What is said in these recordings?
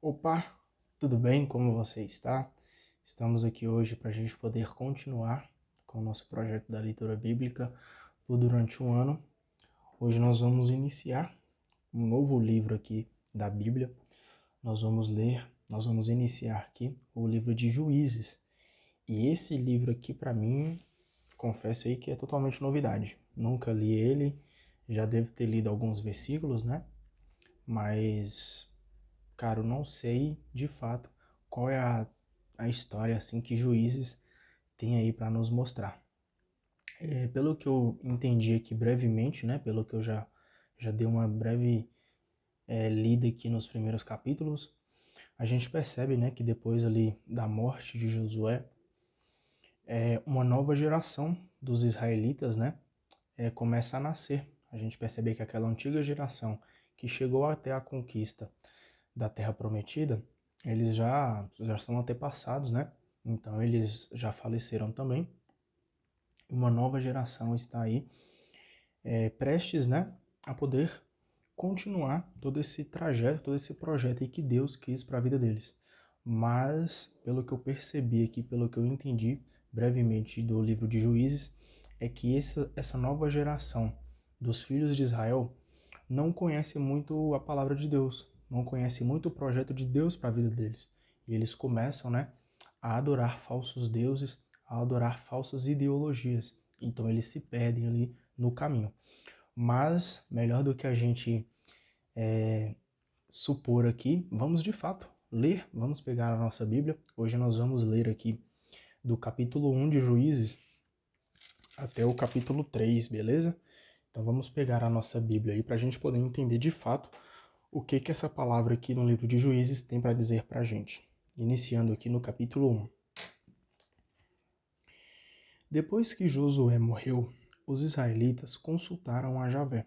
Opa, tudo bem? Como você está? Estamos aqui hoje para a gente poder continuar com o nosso projeto da leitura bíblica por durante um ano. Hoje nós vamos iniciar um novo livro aqui da Bíblia. Nós vamos iniciar aqui o livro de Juízes. E esse livro aqui, para mim, confesso aí que é totalmente novidade. Nunca li ele, já devo ter lido alguns versículos, né? Mas cara, eu não sei de fato qual é a história assim que Juízes tem aí para nos mostrar. Pelo que eu entendi aqui brevemente, né, pelo que eu já dei uma breve lida aqui nos primeiros capítulos, a gente percebe, né, que depois ali da morte de Josué, uma nova geração dos israelitas, né, começa a nascer. A gente percebe que aquela antiga geração que chegou até a conquista da Terra Prometida, eles já são antepassados, né? Então eles já faleceram também. Uma nova geração está aí, prestes, né, a poder continuar todo esse trajeto, todo esse projeto aí que Deus quis para a vida deles. Mas, pelo que eu percebi aqui, pelo que eu entendi brevemente do livro de Juízes, é que essa nova geração dos filhos de Israel não conhece muito a palavra de Deus, não conhece muito o projeto de Deus para a vida deles. E eles começam, né, a adorar falsos deuses, a adorar falsas ideologias. Então eles se perdem ali no caminho. Mas, melhor do que a gente supor aqui, vamos de fato ler, vamos pegar a nossa Bíblia. Hoje nós vamos ler aqui do capítulo 1 de Juízes até o capítulo 3, beleza? Então vamos pegar a nossa Bíblia aí para a gente poder entender de fato o que essa palavra aqui no livro de Juízes tem para dizer para a gente. Iniciando aqui no capítulo 1. Depois que Josué morreu, os israelitas consultaram a Javé.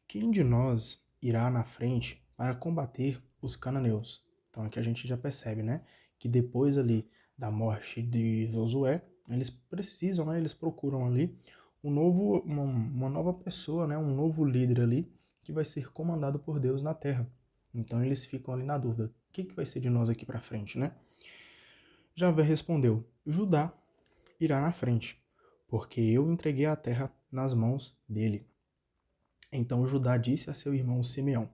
Quem de nós irá na frente para combater os cananeus? Então aqui a gente já percebe, né, que depois ali da morte de Josué, eles precisam, né, eles procuram ali uma nova pessoa, né, um novo líder ali que vai ser comandado por Deus na terra. Então eles ficam ali na dúvida, o que vai ser de nós aqui para frente, né? Javé respondeu, Judá irá na frente, porque eu entreguei a terra nas mãos dele. Então Judá disse a seu irmão Simeão,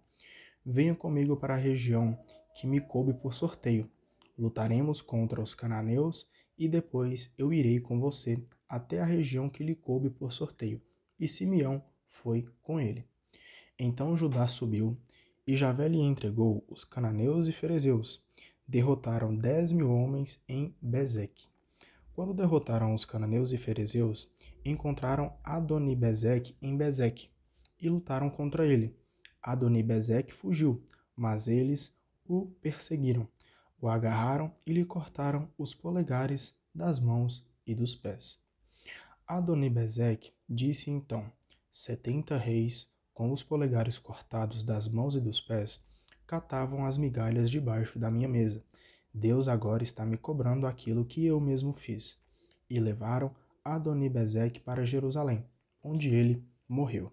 venha comigo para a região que me coube por sorteio. Lutaremos contra os cananeus e depois eu irei com você até a região que lhe coube por sorteio. E Simeão foi com ele. Então Judá subiu e Javé lhe entregou os cananeus e ferezeus. Derrotaram 10.000 homens em Bezeque. Quando derrotaram os cananeus e ferezeus, encontraram Adoni-Bezeque em Bezeque e lutaram contra ele. Adoni-Bezeque fugiu, mas eles o perseguiram, o agarraram e lhe cortaram os polegares das mãos e dos pés. Adoni-Bezeque disse então, 70 reis, com os polegares cortados das mãos e dos pés, catavam as migalhas debaixo da minha mesa. Deus agora está me cobrando aquilo que eu mesmo fiz. E levaram Adoni-Bezeque para Jerusalém, onde ele morreu.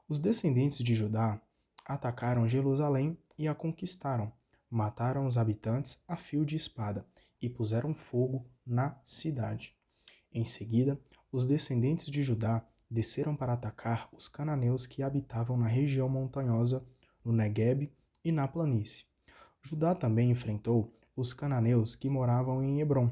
Os descendentes de Judá atacaram Jerusalém e a conquistaram. Mataram os habitantes a fio de espada e puseram fogo na cidade. Em seguida, os descendentes de Judá desceram para atacar os cananeus que habitavam na região montanhosa, no Neguebe e na planície. Judá também enfrentou os cananeus que moravam em Hebrom,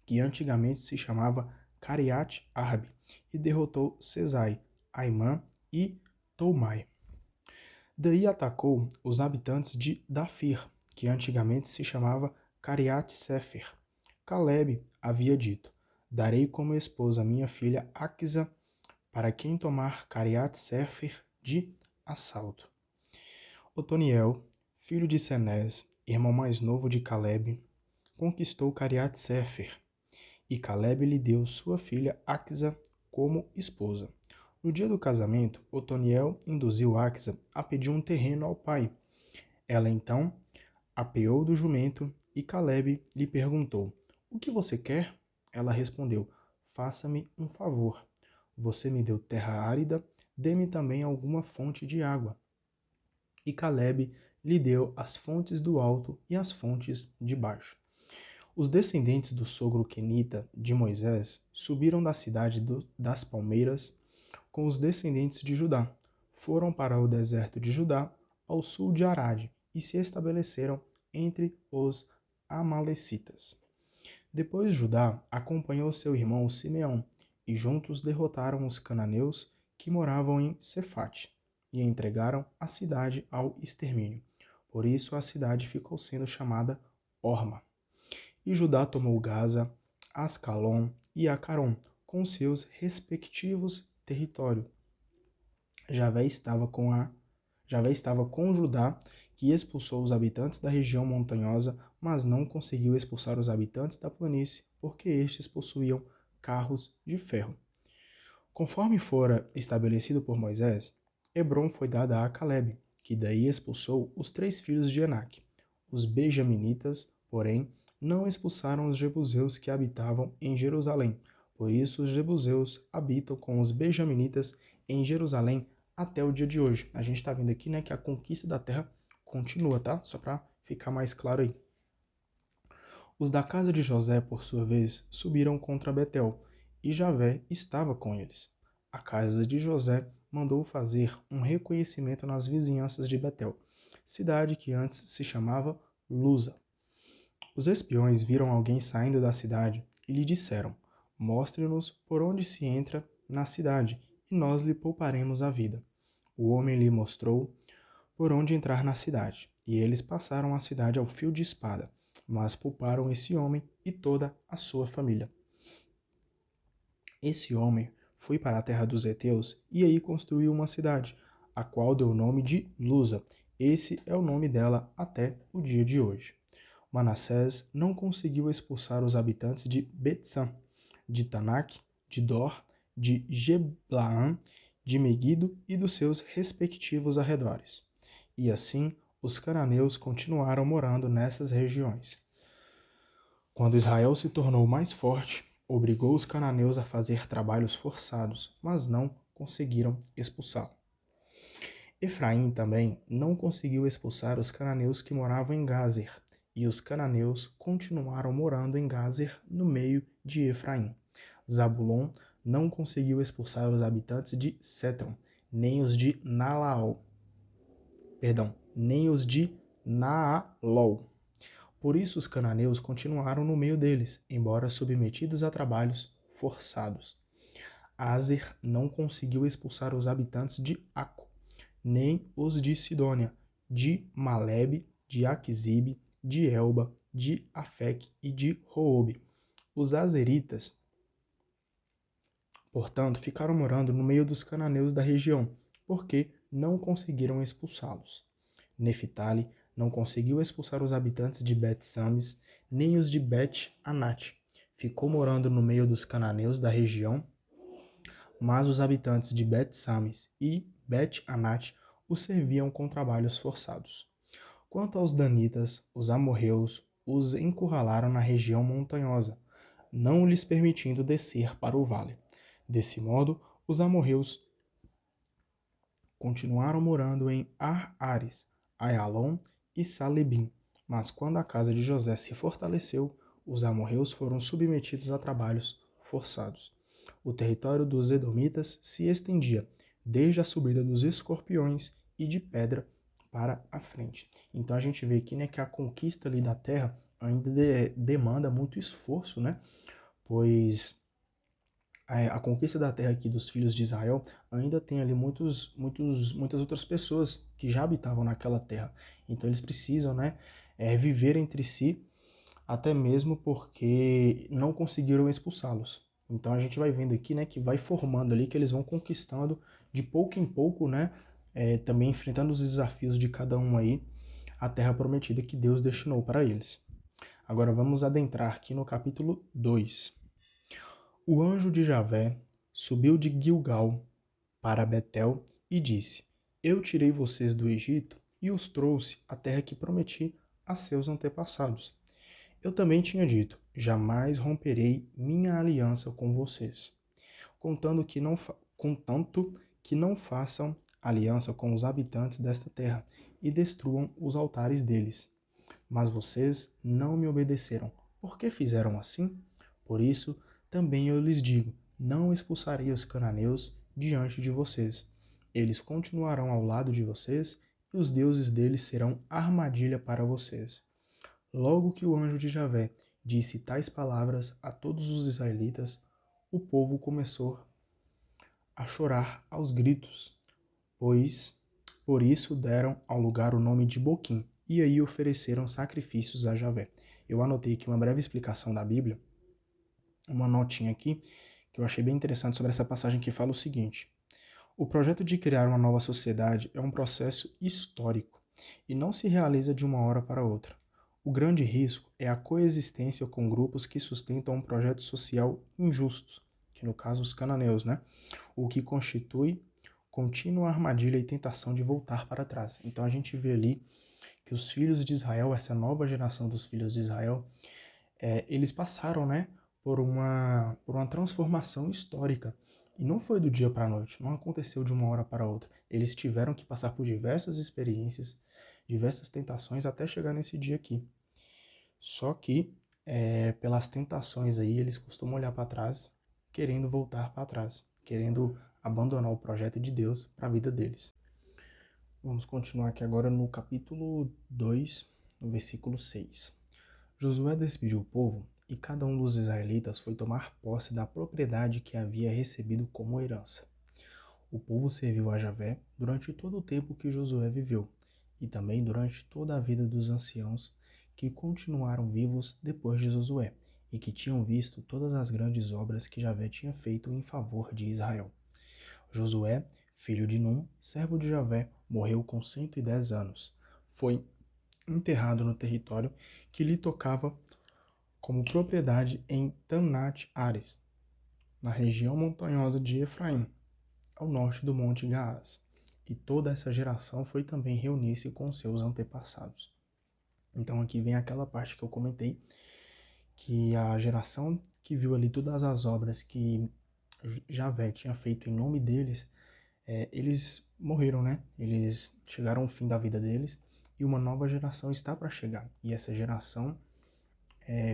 que antigamente se chamava Cariate Arbe, e derrotou Cesai, Aimã e Toumai. Daí atacou os habitantes de Dafir, que antigamente se chamava Cariate Sefer. Caleb havia dito, darei como esposa minha filha Aquisa para quem tomar Cariate Sefer de assalto. Otoniel, filho de Senés, irmão mais novo de Caleb, conquistou Cariate Sefer, e Caleb lhe deu sua filha Aquisa como esposa. No dia do casamento, Otoniel induziu Aquisa a pedir um terreno ao pai. Ela então apeou do jumento e Caleb lhe perguntou, o que você quer? Ela respondeu, faça-me um favor. Você me deu terra árida, dê-me também alguma fonte de água. E Caleb lhe deu as fontes do alto e as fontes de baixo. Os descendentes do sogro quenita de Moisés subiram da cidade das palmeiras com os descendentes de Judá. Foram para o deserto de Judá, ao sul de Arade, e se estabeleceram entre os amalecitas. Depois Judá acompanhou seu irmão Simeão, e juntos derrotaram os cananeus que moravam em Cefate, e entregaram a cidade ao extermínio. Por isso a cidade ficou sendo chamada Horma. E Judá tomou Gaza, Ascalon e Acaron, com seus respectivos territórios. Javé estava com Judá, que expulsou os habitantes da região montanhosa, mas não conseguiu expulsar os habitantes da planície, porque estes possuíam carros de ferro. Conforme fora estabelecido por Moisés, Hebron foi dada a Calebe, que daí expulsou os 3 filhos de Enaque. Os benjaminitas, porém, não expulsaram os jebuseus que habitavam em Jerusalém. Por isso, os jebuseus habitam com os benjaminitas em Jerusalém até o dia de hoje. A gente está vendo aqui, né, que a conquista da terra continua, tá? Só para ficar mais claro aí. Os da casa de José, por sua vez, subiram contra Betel, e Javé estava com eles. A casa de José mandou fazer um reconhecimento nas vizinhanças de Betel, cidade que antes se chamava Luza. Os espiões viram alguém saindo da cidade e lhe disseram: Mostre-nos por onde se entra na cidade, e nós lhe pouparemos a vida. O homem lhe mostrou por onde entrar na cidade, e eles passaram a cidade ao fio de espada, mas pouparam esse homem e toda a sua família. Esse homem foi para a terra dos heteus e aí construiu uma cidade, a qual deu o nome de Luza. Esse é o nome dela até o dia de hoje. Manassés não conseguiu expulsar os habitantes de Betsã, de Tanak, de Dor, de Geblaã, de Meguido e dos seus respectivos arredores. E assim, os cananeus continuaram morando nessas regiões. Quando Israel se tornou mais forte, obrigou os cananeus a fazer trabalhos forçados, mas não conseguiram expulsá-lo. Efraim também não conseguiu expulsar os cananeus que moravam em Gazer, e os cananeus continuaram morando em Gazer no meio de Efraim. Zabulon não conseguiu expulsar os habitantes de Setron, nem os de Naalol. Por isso os cananeus continuaram no meio deles, embora submetidos a trabalhos forçados. Azer não conseguiu expulsar os habitantes de Aco, nem os de Sidônia, de Malebe, de Aquisibe, de Elba, de Afec e de Roobe. Os azeritas, portanto, ficaram morando no meio dos cananeus da região, porque não conseguiram expulsá-los. Neftali não conseguiu expulsar os habitantes de Bet-Sames, nem os de Bet-Anat. Ficou morando no meio dos cananeus da região, mas os habitantes de Bet-Sames e Bet-Anat os serviam com trabalhos forçados. Quanto aos danitas, os amorreus os encurralaram na região montanhosa, não lhes permitindo descer para o vale. Desse modo, os amorreus continuaram morando em Ar-Ares, Aialon e Salebim, mas quando a casa de José se fortaleceu, os amorreus foram submetidos a trabalhos forçados. O território dos edomitas se estendia desde a subida dos escorpiões e de Pedra para a frente. Então a gente vê aqui, né, que a conquista ali da terra ainda demanda muito esforço, né? Pois a conquista da terra aqui dos filhos de Israel ainda tem ali muitas outras pessoas que já habitavam naquela terra. Então eles precisam, né, viver entre si, até mesmo porque não conseguiram expulsá-los. Então a gente vai vendo aqui, né, que vai formando ali, que eles vão conquistando de pouco em pouco, né, também enfrentando os desafios de cada um aí, a terra prometida que Deus destinou para eles. Agora vamos adentrar aqui no capítulo 2. O anjo de Javé subiu de Gilgal para Betel e disse: Eu tirei vocês do Egito e os trouxe à terra que prometi a seus antepassados. Eu também tinha dito: Jamais romperei minha aliança com vocês, contanto que não façam aliança com os habitantes desta terra e destruam os altares deles. Mas vocês não me obedeceram. Por que fizeram assim? Por isso, também eu lhes digo, não expulsarei os cananeus diante de vocês. Eles continuarão ao lado de vocês e os deuses deles serão armadilha para vocês. Logo que o anjo de Javé disse tais palavras a todos os israelitas, o povo começou a chorar aos gritos, pois por isso deram ao lugar o nome de Boquim, e aí ofereceram sacrifícios a Javé. Eu anotei aqui uma breve explicação da Bíblia, uma notinha aqui, que eu achei bem interessante sobre essa passagem que fala o seguinte: o projeto de criar uma nova sociedade é um processo histórico e não se realiza de uma hora para outra. O grande risco é a coexistência com grupos que sustentam um projeto social injusto, que no caso os cananeus, né? O que constitui contínua armadilha e tentação de voltar para trás. Então a gente vê ali que os filhos de Israel, essa nova geração dos filhos de Israel, eles passaram, né, por uma transformação histórica. E não foi do dia para a noite, não aconteceu de uma hora para outra. Eles tiveram que passar por diversas experiências, diversas tentações até chegar nesse dia aqui. Só que, pelas tentações aí, eles costumam olhar para trás, querendo voltar para trás, querendo abandonar o projeto de Deus para a vida deles. Vamos continuar aqui agora no capítulo 2, no versículo 6. Josué despediu o povo e cada um dos israelitas foi tomar posse da propriedade que havia recebido como herança. O povo serviu a Javé durante todo o tempo que Josué viveu e também durante toda a vida dos anciãos que continuaram vivos depois de Josué e que tinham visto todas as grandes obras que Javé tinha feito em favor de Israel. Josué, filho de Num, servo de Javé, morreu com 110 anos. Foi enterrado no território que lhe tocava como propriedade em Tamnat-Ares, na região montanhosa de Efraim, ao norte do Monte Gaás. E toda essa geração foi também reunir-se com seus antepassados. Então aqui vem aquela parte que eu comentei, que a geração que viu ali todas as obras que Javé tinha feito em nome deles, eles morreram, né? Eles chegaram ao fim da vida deles e uma nova geração está para chegar. E essa geração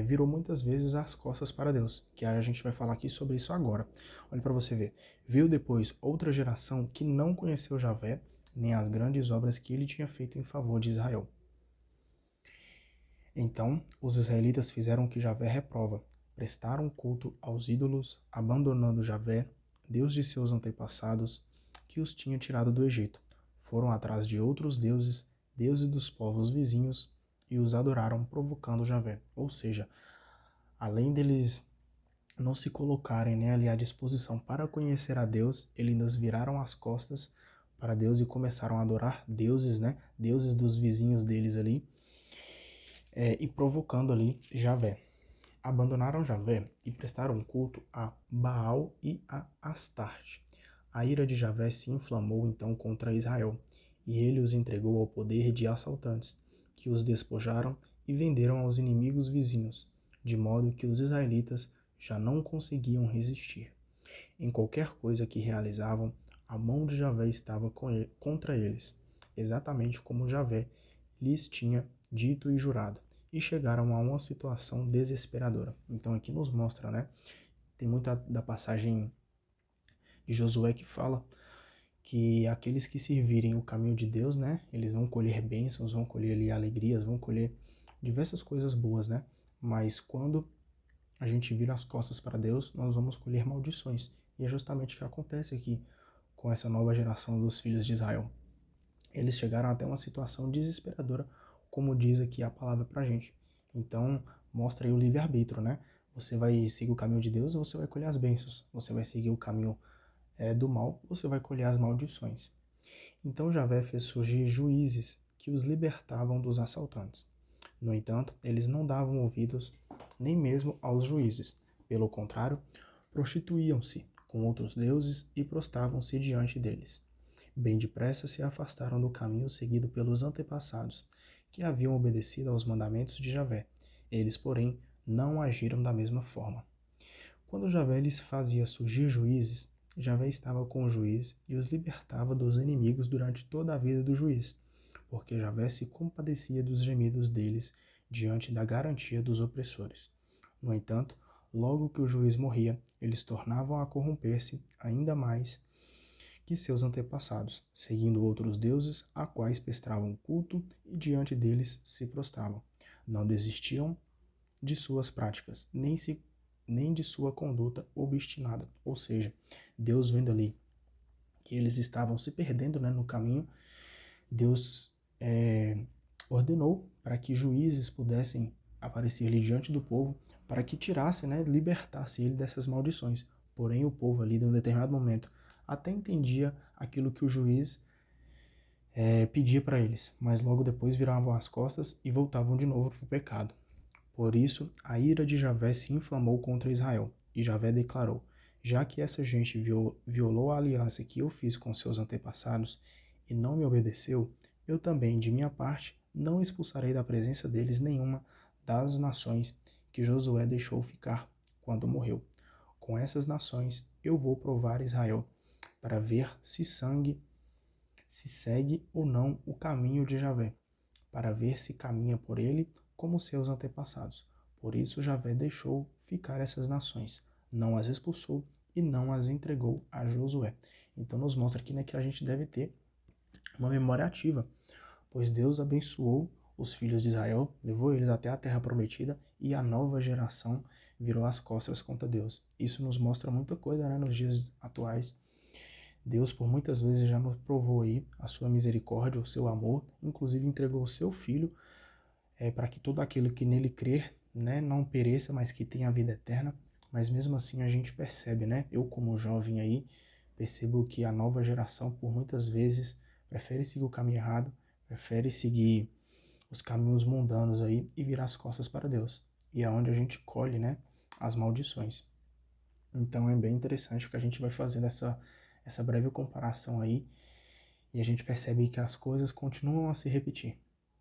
virou muitas vezes as costas para Deus, que a gente vai falar aqui sobre isso agora. Olha para você ver. Veio depois outra geração que não conheceu Javé, nem as grandes obras que ele tinha feito em favor de Israel. Então, os israelitas fizeram o que Javé reprova, prestaram culto aos ídolos, abandonando Javé, Deus de seus antepassados, que os tinha tirado do Egito. Foram atrás de outros deuses, deuses dos povos vizinhos, e os adoraram, provocando Javé. Ou seja, além deles não se colocarem, né, ali à disposição para conhecer a Deus, eles viraram as costas para Deus e começaram a adorar deuses, né, deuses dos vizinhos deles ali, e provocando ali Javé. Abandonaram Javé e prestaram culto a Baal e a Astarte. A ira de Javé se inflamou então contra Israel, e ele os entregou ao poder de assaltantes, que os despojaram e venderam aos inimigos vizinhos, de modo que os israelitas já não conseguiam resistir. Em qualquer coisa que realizavam, a mão de Javé estava contra eles, exatamente como Javé lhes tinha dito e jurado, e chegaram a uma situação desesperadora. Então aqui nos mostra, né? Tem muita da passagem de Josué que fala que aqueles que servirem o caminho de Deus, né? Eles vão colher bênçãos, vão colher ali alegrias, vão colher diversas coisas boas, né? Mas quando a gente vira as costas para Deus, nós vamos colher maldições. E é justamente o que acontece aqui com essa nova geração dos filhos de Israel. Eles chegaram até uma situação desesperadora, como diz aqui a palavra pra gente. Então, mostra aí o livre-arbítrio, né? Você vai seguir o caminho de Deus ou você vai colher as bênçãos. Você vai seguir o caminho do mal, você vai colher as maldições. Então Javé fez surgir juízes que os libertavam dos assaltantes. No entanto, eles não davam ouvidos nem mesmo aos juízes. Pelo contrário, prostituíam-se com outros deuses e prostravam-se diante deles. Bem depressa se afastaram do caminho seguido pelos antepassados, que haviam obedecido aos mandamentos de Javé. Eles, porém, não agiram da mesma forma. Quando Javé lhes fazia surgir juízes, Javé estava com o juiz e os libertava dos inimigos durante toda a vida do juiz, porque Javé se compadecia dos gemidos deles diante da garantia dos opressores. No entanto, logo que o juiz morria, eles tornavam a corromper-se ainda mais que seus antepassados, seguindo outros deuses, a quais prestavam culto e diante deles se prostravam. Não desistiam de suas práticas, nem de sua conduta obstinada. Ou seja, Deus vendo ali que eles estavam se perdendo, né, no caminho, Deus ordenou para que juízes pudessem aparecer ali diante do povo para que tirasse, né, libertasse ele dessas maldições. Porém, o povo ali, em um determinado momento, até entendia aquilo que o juiz pedia para eles, mas logo depois viravam as costas e voltavam de novo para o pecado. Por isso, a ira de Javé se inflamou contra Israel, e Javé declarou: já que essa gente violou a aliança que eu fiz com seus antepassados e não me obedeceu, eu também, de minha parte, não expulsarei da presença deles nenhuma das nações que Josué deixou ficar quando morreu. Com essas nações eu vou provar Israel, para ver se segue ou não o caminho de Javé, para ver se caminha por ele como seus antepassados. Por isso Javé deixou ficar essas nações, não as expulsou e não as entregou a Josué. Então nos mostra aqui, né, que a gente deve ter uma memória ativa, pois Deus abençoou os filhos de Israel, levou eles até a terra prometida e a nova geração virou as costas contra Deus. Isso nos mostra muita coisa, né, nos dias atuais. Deus por muitas vezes já nos provou aí a sua misericórdia, o seu amor, inclusive entregou o seu filho para que todo aquele que nele crer, né, não pereça, mas que tenha a vida eterna. Mas mesmo assim a gente percebe, né, eu como jovem aí, percebo que a nova geração por muitas vezes prefere seguir o caminho errado, prefere seguir os caminhos mundanos aí e virar as costas para Deus. E é onde a gente colhe, né, as maldições. Então é bem interessante o que a gente vai fazendo essa breve comparação aí, e a gente percebe que as coisas continuam a se repetir,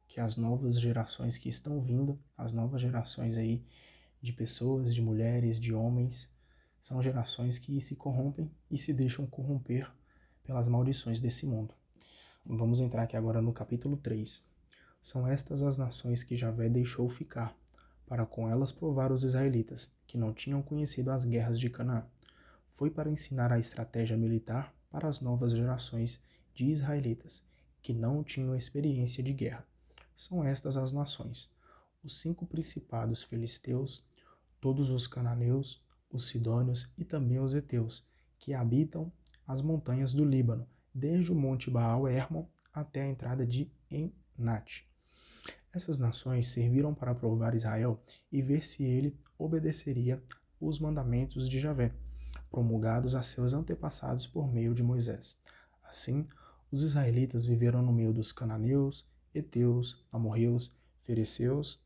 que as novas gerações que estão vindo, as novas gerações aí de pessoas, de mulheres, de homens, são gerações que se corrompem e se deixam corromper pelas maldições desse mundo. Vamos entrar aqui agora no capítulo 3. São estas as nações que Javé deixou ficar, para com elas provar os israelitas, que não tinham conhecido as guerras de Canaã. Foi para ensinar a estratégia militar para as novas gerações de israelitas, que não tinham experiência de guerra. São estas as nações: os 5 principados filisteus, todos os cananeus, os sidônios e também os heteus, que habitam as montanhas do Líbano, desde o monte Baal-Hermon até a entrada de Enate. Essas nações serviram para provar Israel e ver se ele obedeceria os mandamentos de Javé, promulgados a seus antepassados por meio de Moisés. Assim, os israelitas viveram no meio dos cananeus, heteus, amorreus, ferezeus,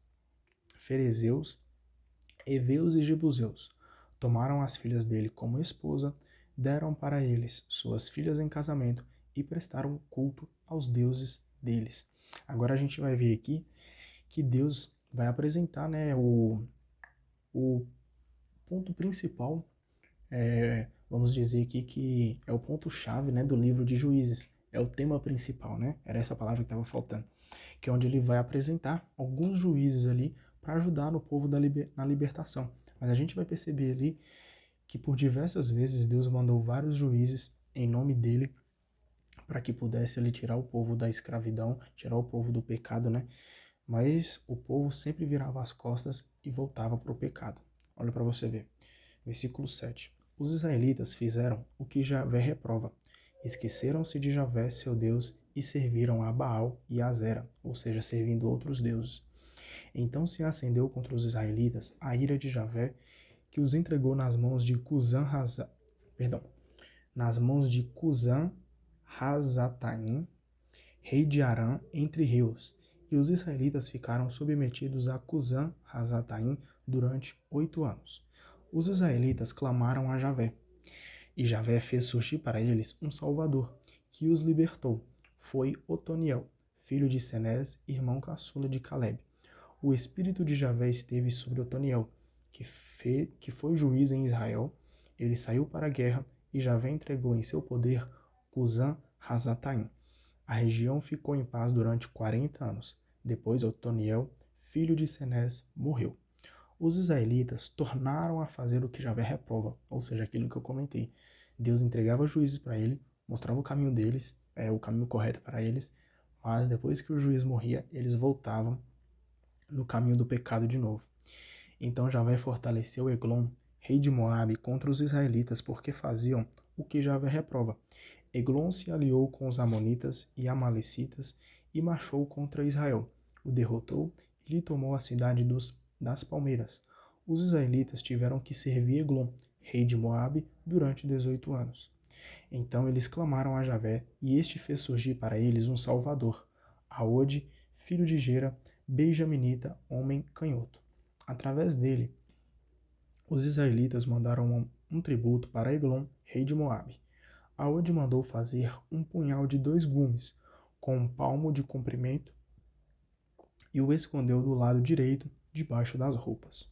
heveus e jebuseus. Tomaram as filhas dele como esposa, deram para eles suas filhas em casamento e prestaram culto aos deuses deles. Agora a gente vai ver aqui que Deus vai apresentar, né, o ponto principal, vamos dizer aqui que é o ponto-chave, né, do livro de Juízes, é o tema principal, né, era essa palavra que estava faltando, que é onde ele vai apresentar alguns juízes ali para ajudar o povo na libertação. Mas a gente vai perceber ali que por diversas vezes Deus mandou vários juízes em nome dele para que pudesse ali tirar o povo da escravidão, tirar o povo do pecado, né? Mas o povo sempre virava as costas e voltava para o pecado. Olha para você ver. Versículo 7. Os israelitas fizeram o que Javé reprova. Esqueceram-se de Javé, seu Deus, e serviram a Baal e a Azera, ou seja, servindo outros deuses. Então se acendeu contra os israelitas a ira de Javé, que os entregou nas mãos de Cusã-Razataim, rei de Arã, entre rios, e os israelitas ficaram submetidos a Cusã-Razataim durante 8 anos. Os israelitas clamaram a Javé, e Javé fez surgir para eles um Salvador, que os libertou. Foi Otoniel, filho de Cenez, irmão caçula de Caleb. O espírito de Javé esteve sobre Otoniel, que foi juiz em Israel. Ele saiu para a guerra e Javé entregou em seu poder Cusã-Rasataim. A região ficou em paz durante 40 anos. Depois, Otoniel, filho de Cenez, morreu. Os israelitas tornaram a fazer o que Javé reprova, ou seja, aquilo que eu comentei. Deus entregava juízes para ele, mostrava o caminho deles, o caminho correto para eles, mas depois que o juiz morria, eles voltavam no caminho do pecado de novo. Então Javé fortaleceu Eglon, rei de Moabe, contra os israelitas, porque faziam o que Javé reprova. Eglon se aliou com os amonitas e amalecitas e marchou contra Israel. O derrotou e lhe tomou a cidade das palmeiras. Os israelitas tiveram que servir Eglon, rei de Moabe, durante 18 anos. Então eles clamaram a Javé, e este fez surgir para eles um salvador, Aode, filho de Gera, benjaminita, homem canhoto. Através dele, os israelitas mandaram um tributo para Eglon, rei de Moabe. Aode mandou fazer um punhal de 2 gumes, com um palmo de comprimento, e o escondeu do lado direito, debaixo das roupas.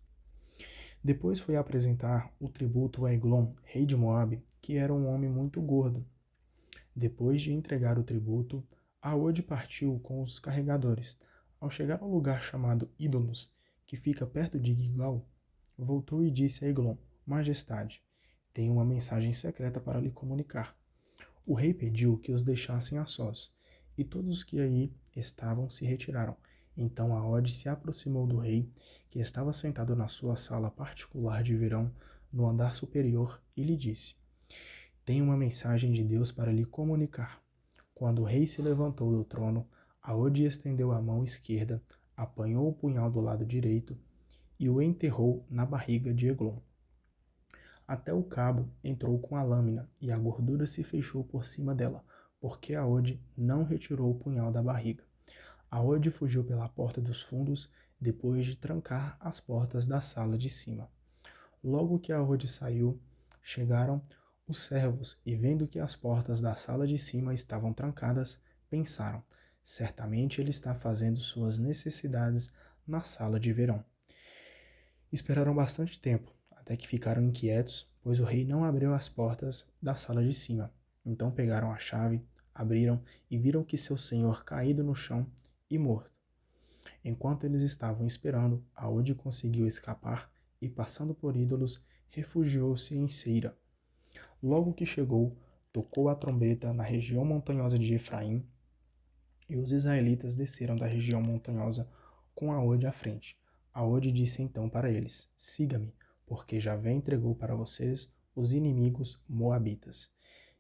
Depois foi apresentar o tributo a Eglon, rei de Moabe, que era um homem muito gordo. Depois de entregar o tributo, Aode partiu com os carregadores. Ao chegar ao lugar chamado Ídolos, que fica perto de Gilgal, voltou e disse a Eglon: Majestade, tenho uma mensagem secreta para lhe comunicar. O rei pediu que os deixassem a sós, e todos os que aí estavam se retiraram. Então Aode se aproximou do rei, que estava sentado na sua sala particular de verão, no andar superior, e lhe disse: Tenho uma mensagem de Deus para lhe comunicar. Quando o rei se levantou do trono, Aode estendeu a mão esquerda, apanhou o punhal do lado direito e o enterrou na barriga de Eglon. Até o cabo entrou com a lâmina e a gordura se fechou por cima dela, porque Aode não retirou o punhal da barriga. Aode fugiu pela porta dos fundos, depois de trancar as portas da sala de cima. Logo que Aode saiu, chegaram os servos e, vendo que as portas da sala de cima estavam trancadas, pensaram: certamente ele está fazendo suas necessidades na sala de verão. Esperaram bastante tempo, até que ficaram inquietos, pois o rei não abriu as portas da sala de cima. Então pegaram a chave, abriram e viram que seu senhor caído no chão e morto. Enquanto eles estavam esperando, Aode conseguiu escapar e, passando por Ídolos, refugiou-se em Seira. Logo que chegou, tocou a trombeta na região montanhosa de Efraim, e os israelitas desceram da região montanhosa com Aode à frente. Aode disse então para eles: Siga-me, porque Javé entregou para vocês os inimigos moabitas.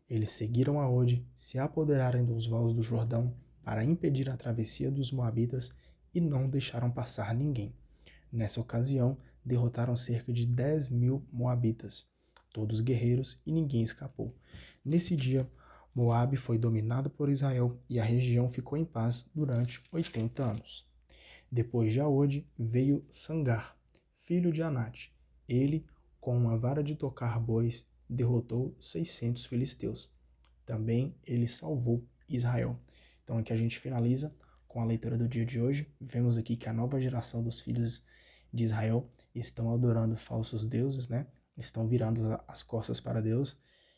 Eles seguiram Aode, se apoderaram dos vales do Jordão para impedir a travessia dos moabitas e não deixaram passar ninguém. Nessa ocasião, derrotaram cerca de 10.000 moabitas, todos guerreiros, e ninguém escapou. Nesse dia, Moabe foi dominado por Israel e a região ficou em paz durante 80 anos. Depois de Aode veio Sangar, filho de Anate. Ele, com uma vara de tocar bois, derrotou 600 filisteus. Também ele salvou Israel. Então aqui a gente finaliza com a leitura do dia de hoje. Vemos aqui que a nova geração dos filhos de Israel estão adorando falsos deuses, né? Estão virando as costas para Deus.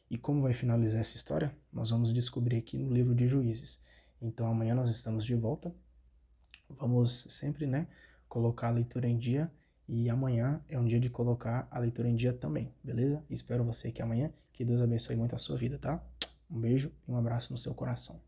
E como vai finalizar essa história? Nós vamos descobrir aqui no livro de Juízes. Então amanhã nós estamos de volta. Vamos sempre, né, colocar a leitura em dia. E amanhã é um dia de colocar a leitura em dia também, beleza? Espero você aqui amanhã. Que Deus abençoe muito a sua vida, tá? Um beijo e um abraço no seu coração.